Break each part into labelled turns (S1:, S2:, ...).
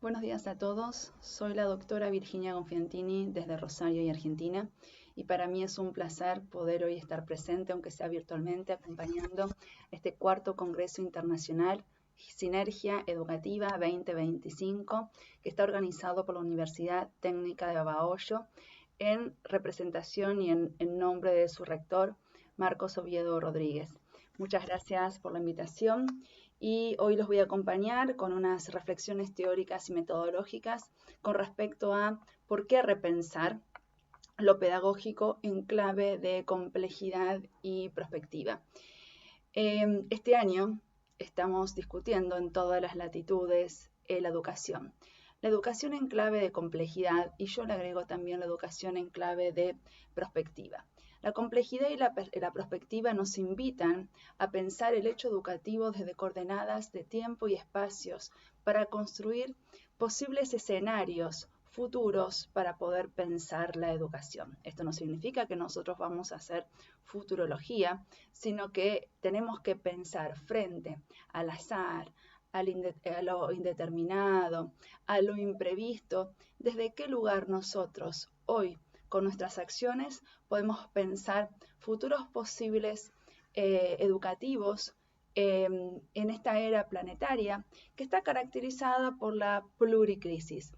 S1: Buenos días a todos, soy la doctora Virginia Gonfiantini desde Rosario y Argentina y para mí es un placer poder hoy estar presente, aunque sea virtualmente, acompañando este cuarto Congreso Internacional Sinergia Educativa 2025 que está organizado por la Universidad Técnica de Bahoyo en representación y en nombre de su rector, Marcos Oviedo Rodríguez. Muchas gracias por la invitación y hoy los voy a acompañar con unas reflexiones teóricas y metodológicas con respecto a por qué repensar lo pedagógico en clave de complejidad y perspectiva. Este año estamos discutiendo en todas las latitudes la educación. La educación en clave de complejidad y yo le agrego también la educación en clave de perspectiva. La complejidad y la perspectiva nos invitan a pensar el hecho educativo desde coordenadas de tiempo y espacios para construir posibles escenarios futuros para poder pensar la educación. Esto no significa que nosotros vamos a hacer futurología, sino que tenemos que pensar frente al azar, a lo indeterminado, a lo imprevisto, desde qué lugar nosotros hoy con nuestras acciones podemos pensar futuros posibles educativos en esta era planetaria que está caracterizada por la pluricrisis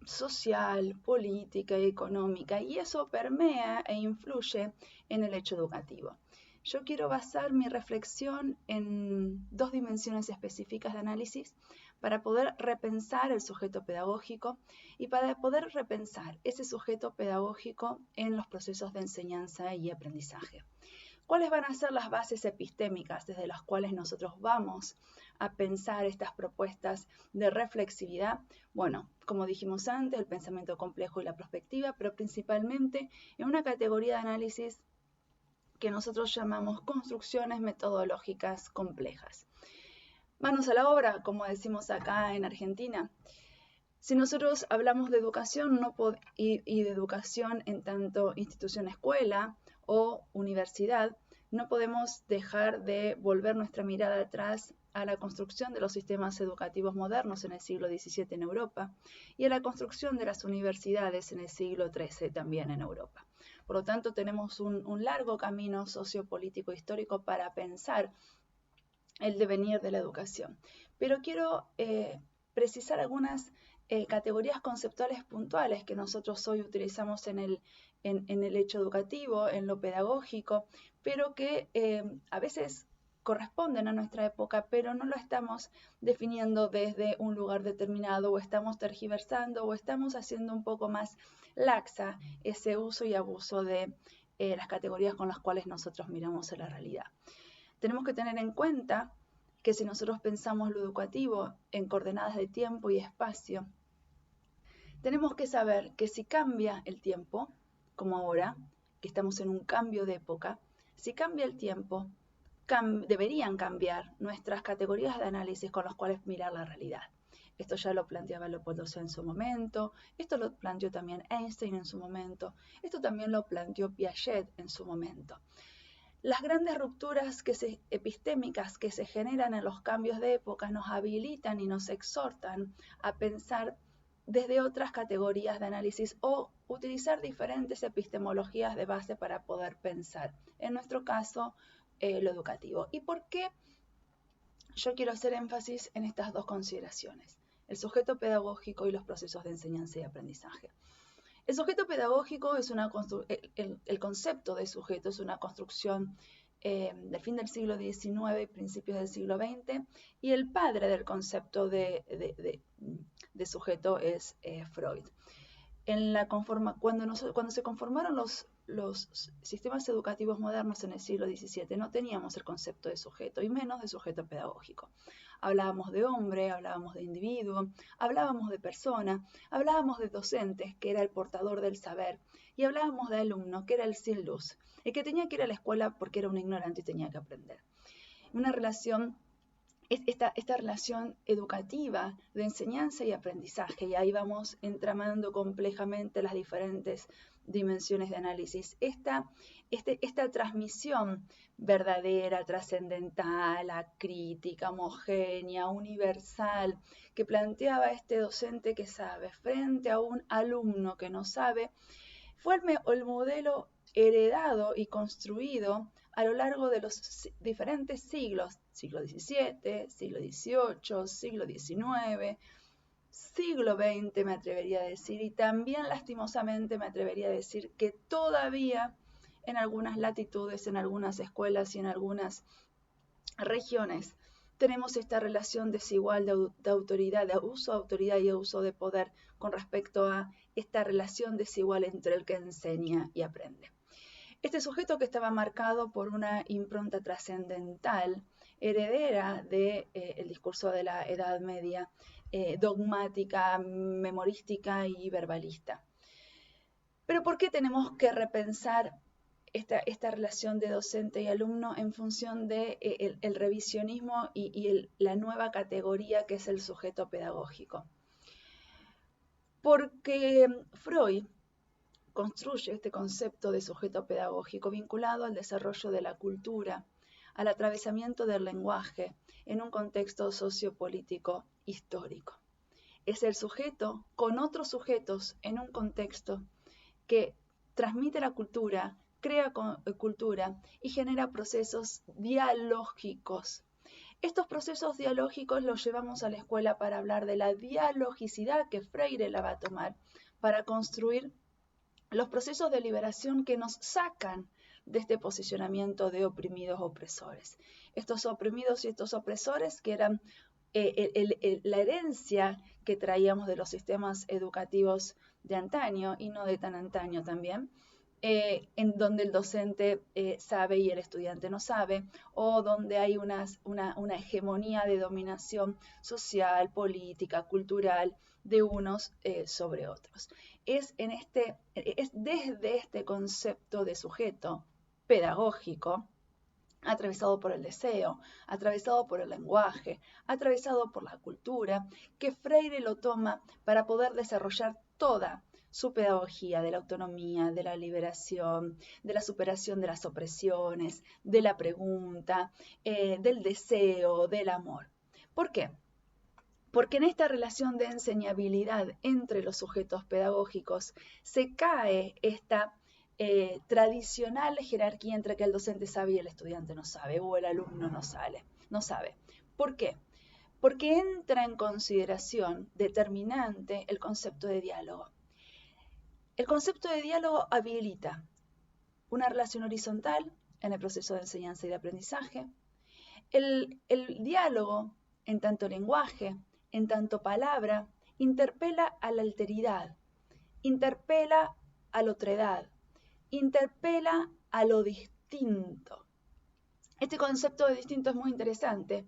S1: social, política y económica, y eso permea e influye en el hecho educativo. Yo quiero basar mi reflexión en dos dimensiones específicas de análisis para poder repensar el sujeto pedagógico y para poder repensar ese sujeto pedagógico en los procesos de enseñanza y aprendizaje. ¿Cuáles van a ser las bases epistémicas desde las cuales nosotros vamos a pensar estas propuestas de reflexividad? Bueno, como dijimos antes, el pensamiento complejo y la perspectiva, pero principalmente en una categoría de análisis que nosotros llamamos construcciones metodológicas complejas. Manos a la obra, como decimos acá en Argentina. Si nosotros hablamos de educación y de educación en tanto institución escuela o universidad, no podemos dejar de volver nuestra mirada atrás a la construcción de los sistemas educativos modernos en el siglo XVII en Europa y a la construcción de las universidades en el siglo XIII también en Europa. Por lo tanto, tenemos un largo camino sociopolítico histórico para pensar el devenir de la educación. Pero quiero precisar algunas categorías conceptuales puntuales que nosotros hoy utilizamos en el hecho educativo, en lo pedagógico, pero que a veces corresponden a nuestra época, pero no lo estamos definiendo desde un lugar determinado, o estamos tergiversando, o estamos haciendo un poco más laxa ese uso y abuso de las categorías con las cuales nosotros miramos a la realidad. Tenemos que tener en cuenta que si nosotros pensamos lo educativo en coordenadas de tiempo y espacio, tenemos que saber que si cambia el tiempo, como ahora, que estamos en un cambio de época, si cambia el tiempo, deberían cambiar nuestras categorías de análisis con las cuales mirar la realidad. Esto ya lo planteaba Leopoldo en su momento, esto lo planteó también Einstein en su momento, esto también lo planteó Piaget en su momento. Las grandes rupturas epistémicas que se generan en los cambios de época nos habilitan y nos exhortan a pensar desde otras categorías de análisis o utilizar diferentes epistemologías de base para poder pensar, en nuestro caso, lo educativo. ¿Y por qué yo quiero hacer énfasis en estas dos consideraciones? El sujeto pedagógico y los procesos de enseñanza y aprendizaje. El sujeto pedagógico es el concepto de sujeto es una construcción del fin del siglo XIX y principios del siglo XX, y el padre del concepto de sujeto es Freud. Cuando se conformaron los sistemas educativos modernos en el siglo XVII, no teníamos el concepto de sujeto, y menos de sujeto pedagógico. Hablábamos de hombre, hablábamos de individuo, hablábamos de persona, hablábamos de docentes, que era el portador del saber, y hablábamos de alumno, que era el sin luz, el que tenía que ir a la escuela porque era un ignorante y tenía que aprender. Una relación es esta relación educativa de enseñanza y aprendizaje, y ahí vamos entramando complejamente las diferentes dimensiones de análisis. Esta transmisión verdadera, trascendental, acrítica, homogénea, universal, que planteaba este docente que sabe frente a un alumno que no sabe, fue el modelo heredado y construido a lo largo de los diferentes siglos, siglo XVII, siglo XVIII, siglo XIX, siglo XX me atrevería a decir, y también lastimosamente me atrevería a decir que todavía en algunas latitudes, en algunas escuelas y en algunas regiones tenemos esta relación desigual de autoridad, de abuso de autoridad y abuso de poder con respecto a esta relación desigual entre el que enseña y aprende. Este sujeto que estaba marcado por una impronta trascendental, heredera del discurso de la Edad Media, dogmática, memorística y verbalista. Pero ¿por qué tenemos que repensar esta relación de docente y alumno en función de el revisionismo y la nueva categoría que es el sujeto pedagógico? Porque Freud construye este concepto de sujeto pedagógico vinculado al desarrollo de la cultura, al atravesamiento del lenguaje en un contexto sociopolítico histórico. Es el sujeto con otros sujetos en un contexto que transmite la cultura, crea cultura y genera procesos dialógicos. Estos procesos dialógicos los llevamos a la escuela para hablar de la dialogicidad que Freire la va a tomar para construir los procesos de liberación que nos sacan de este posicionamiento de oprimidos opresores. Estos oprimidos y estos opresores que eran la herencia que traíamos de los sistemas educativos de antaño y no de tan antaño también, en donde el docente sabe y el estudiante no sabe, o donde hay una hegemonía de dominación social, política, cultural de unos sobre otros. Es desde este concepto de sujeto pedagógico, atravesado por el deseo, atravesado por el lenguaje, atravesado por la cultura, que Freire lo toma para poder desarrollar toda su pedagogía de la autonomía, de la liberación, de la superación de las opresiones, de la pregunta, del deseo, del amor. ¿Por qué? Porque en esta relación de enseñabilidad entre los sujetos pedagógicos se cae esta tradicional jerarquía entre que el docente sabe y el estudiante no sabe, o el alumno no sabe. ¿Por qué? Porque entra en consideración determinante el concepto de diálogo. El concepto de diálogo habilita una relación horizontal en el proceso de enseñanza y de aprendizaje. El diálogo, en tanto lenguaje, en tanto palabra, interpela a la alteridad, interpela a la otredad, interpela a lo distinto. Este concepto de distinto es muy interesante.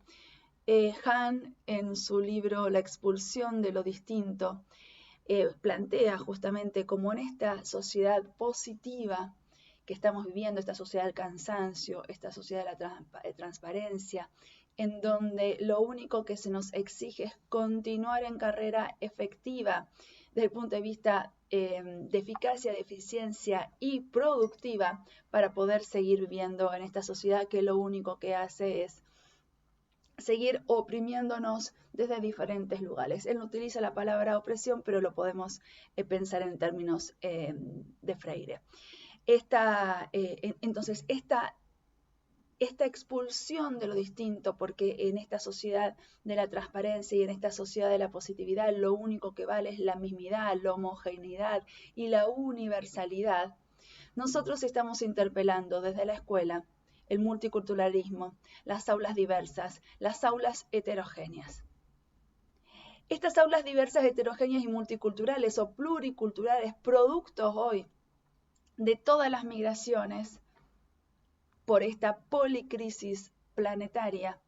S1: Hahn, en su libro La expulsión de lo distinto, plantea justamente cómo en esta sociedad positiva que estamos viviendo, esta sociedad del cansancio, esta sociedad de la transparencia, en donde lo único que se nos exige es continuar en carrera efectiva desde el punto de vista de eficacia, de eficiencia y productiva para poder seguir viviendo en esta sociedad que lo único que hace es seguir oprimiéndonos desde diferentes lugares. Él no utiliza la palabra opresión, pero lo podemos pensar en términos de Freire. Entonces, esta expulsión de lo distinto, porque en esta sociedad de la transparencia y en esta sociedad de la positividad lo único que vale es la mismidad, la homogeneidad y la universalidad, nosotros estamos interpelando desde la escuela el multiculturalismo, las aulas diversas, las aulas heterogéneas. Estas aulas diversas, heterogéneas y multiculturales o pluriculturales, productos hoy de todas las migraciones por esta policrisis planetaria,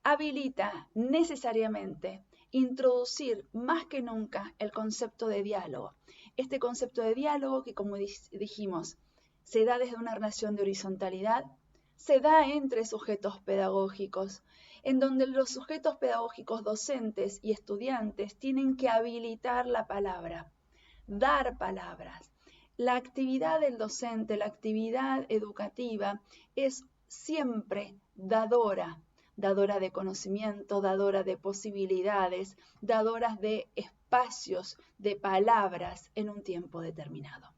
S1: habilita necesariamente introducir más que nunca el concepto de diálogo. Este concepto de diálogo que, como dijimos, se da desde una relación de horizontalidad, se da entre sujetos pedagógicos, en donde los sujetos pedagógicos docentes y estudiantes tienen que habilitar la palabra, dar palabras. La actividad del docente, la actividad educativa es siempre dadora, dadora de conocimiento, dadora de posibilidades, dadora de espacios, de palabras en un tiempo determinado.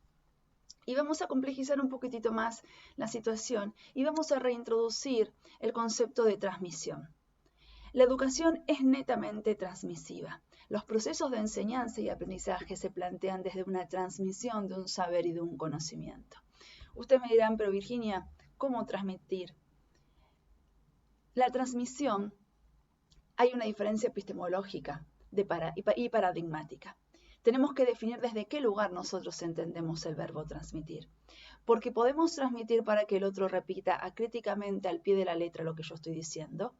S1: Y vamos a complejizar un poquitito más la situación y vamos a reintroducir el concepto de transmisión. La educación es netamente transmisiva. Los procesos de enseñanza y aprendizaje se plantean desde una transmisión de un saber y de un conocimiento. Ustedes me dirán, pero Virginia, ¿cómo transmitir? La transmisión, hay una diferencia epistemológica y paradigmática. Tenemos que definir desde qué lugar nosotros entendemos el verbo transmitir. Porque podemos transmitir para que el otro repita acríticamente al pie de la letra lo que yo estoy diciendo,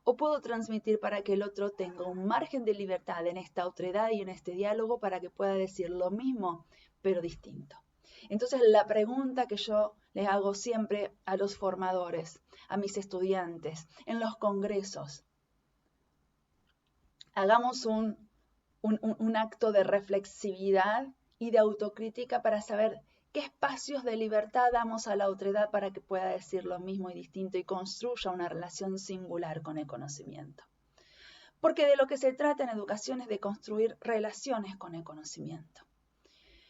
S1: o puedo transmitir para que el otro tenga un margen de libertad en esta otredad y en este diálogo para que pueda decir lo mismo, pero distinto. Entonces, la pregunta que yo les hago siempre a los formadores, a mis estudiantes, en los congresos, hagamos un acto de reflexividad y de autocrítica para saber qué espacios de libertad damos a la otredad para que pueda decir lo mismo y distinto y construya una relación singular con el conocimiento. Porque de lo que se trata en educación es de construir relaciones con el conocimiento.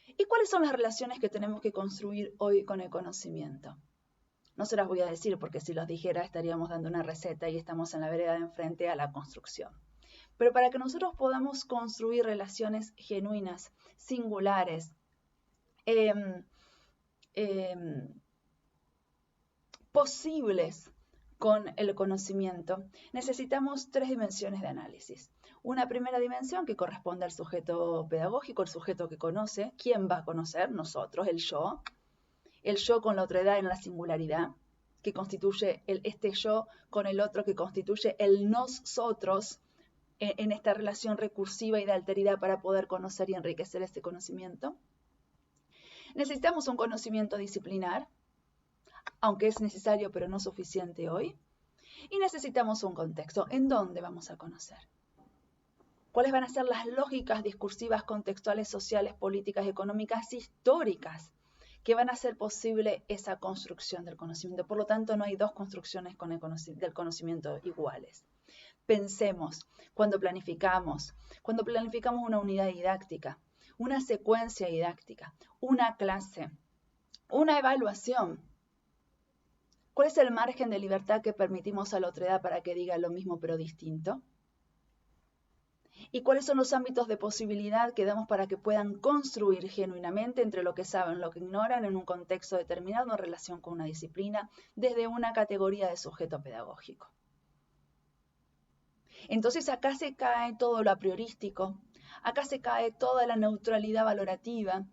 S1: ¿Y cuáles son las relaciones que tenemos que construir hoy con el conocimiento? No se las voy a decir porque si los dijera estaríamos dando una receta y estamos en la vereda de enfrente a la construcción. Pero para que nosotros podamos construir relaciones genuinas, singulares, posibles con el conocimiento, necesitamos 3 dimensiones de análisis. Una primera dimensión que corresponde al sujeto pedagógico, el sujeto que conoce. ¿Quién va a conocer? Nosotros, el yo. El yo con la otredad en la singularidad, que constituye este yo con el otro, que constituye el nosotros en esta relación recursiva y de alteridad para poder conocer y enriquecer este conocimiento. Necesitamos un conocimiento disciplinar, aunque es necesario pero no suficiente hoy. Y necesitamos un contexto. ¿En dónde vamos a conocer? ¿Cuáles van a ser las lógicas discursivas, contextuales, sociales, políticas, económicas, históricas que van a hacer posible esa construcción del conocimiento? Por lo tanto, no hay 2 construcciones del conocimiento iguales. Pensemos, cuando planificamos una unidad didáctica, una secuencia didáctica, una clase, una evaluación, ¿cuál es el margen de libertad que permitimos a la otredad para que diga lo mismo pero distinto? ¿Y cuáles son los ámbitos de posibilidad que damos para que puedan construir genuinamente entre lo que saben, lo que ignoran en un contexto determinado en relación con una disciplina desde una categoría de sujeto pedagógico? Entonces acá se cae todo lo apriorístico, acá se cae toda la neutralidad valorativa,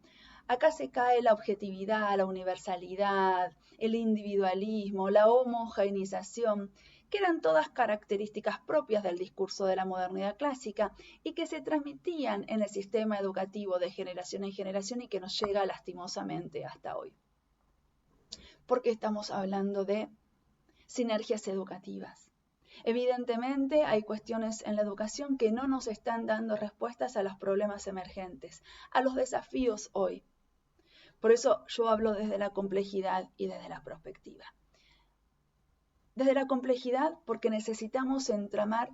S1: acá se cae la objetividad, la universalidad, el individualismo, la homogeneización, que eran todas características propias del discurso de la modernidad clásica y que se transmitían en el sistema educativo de generación en generación y que nos llega lastimosamente hasta hoy. Porque estamos hablando de sinergias educativas. Evidentemente hay cuestiones en la educación que no nos están dando respuestas a los problemas emergentes, a los desafíos hoy. Por eso yo hablo desde la complejidad y desde la perspectiva. Desde la complejidad porque necesitamos entramar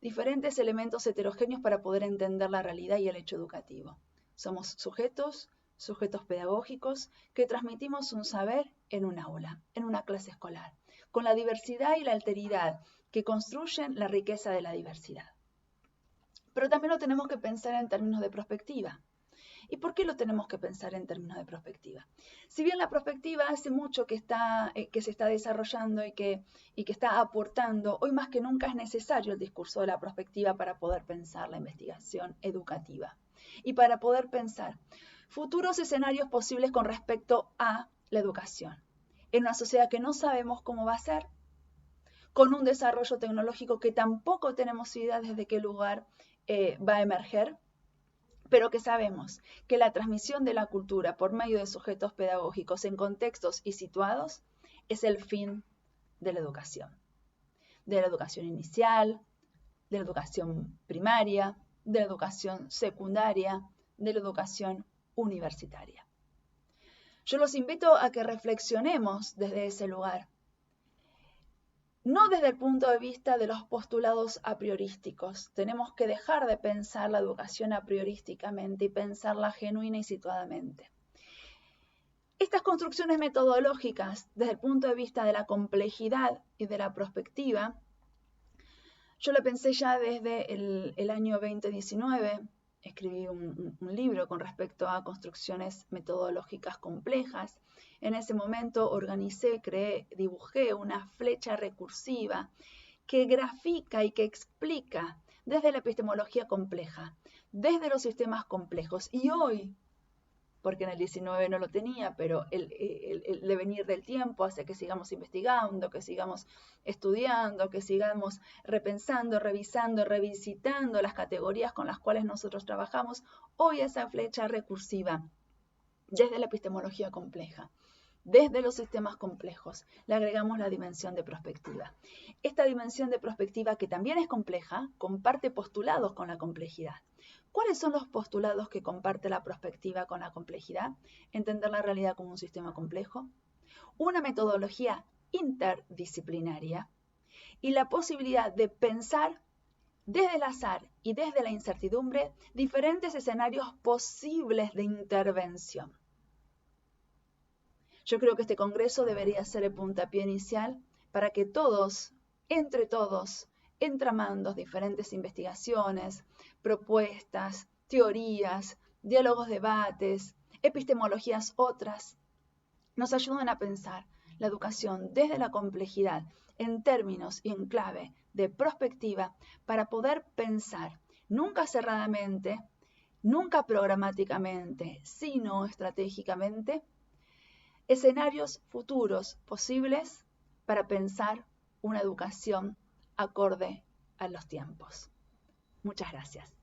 S1: diferentes elementos heterogéneos para poder entender la realidad y el hecho educativo. Somos sujetos pedagógicos que transmitimos un saber en un aula, en una clase escolar, con la diversidad y la alteridad que construyen la riqueza de la diversidad. Pero también lo tenemos que pensar en términos de perspectiva. ¿Y por qué lo tenemos que pensar en términos de perspectiva? Si bien la perspectiva hace mucho que se está desarrollando y que está aportando, hoy más que nunca es necesario el discurso de la perspectiva para poder pensar la investigación educativa y para poder pensar futuros escenarios posibles con respecto a la educación. En una sociedad que no sabemos cómo va a ser, con un desarrollo tecnológico que tampoco tenemos idea desde qué lugar va a emerger, pero que sabemos que la transmisión de la cultura por medio de sujetos pedagógicos en contextos y situados es el fin de la educación. de la educación inicial, de la educación primaria, de la educación secundaria, de la educación universitaria. Yo los invito a que reflexionemos desde ese lugar, no desde el punto de vista de los postulados a priorísticos. Tenemos que dejar de pensar la educación a priorísticamente y pensarla genuina y situadamente. Estas construcciones metodológicas, desde el punto de vista de la complejidad y de la prospectiva, yo lo pensé ya desde el año 2019. Escribí un libro con respecto a construcciones metodológicas complejas. En ese momento organicé, creé, dibujé una flecha recursiva que grafica y que explica desde la epistemología compleja, desde los sistemas complejos. Y hoy, porque en el 19 no lo tenía, pero el devenir del tiempo hace que sigamos investigando, que sigamos estudiando, que sigamos repensando, revisando, revisitando las categorías con las cuales nosotros trabajamos. Hoy esa flecha recursiva, desde la epistemología compleja, desde los sistemas complejos, le agregamos la dimensión de prospectiva. Esta dimensión de prospectiva, que también es compleja, comparte postulados con la complejidad. ¿Cuáles son los postulados que comparte la prospectiva con la complejidad? Entender la realidad como un sistema complejo, una metodología interdisciplinaria y la posibilidad de pensar desde el azar y desde la incertidumbre diferentes escenarios posibles de intervención. Yo creo que este congreso debería ser el puntapié inicial para que todos, entre todos, entramando diferentes investigaciones, propuestas, teorías, diálogos, debates, epistemologías otras, nos ayuden a pensar la educación desde la complejidad en términos y en clave de prospectiva para poder pensar nunca cerradamente, nunca programáticamente, sino estratégicamente, escenarios futuros posibles para pensar una educación acorde a los tiempos. Muchas gracias.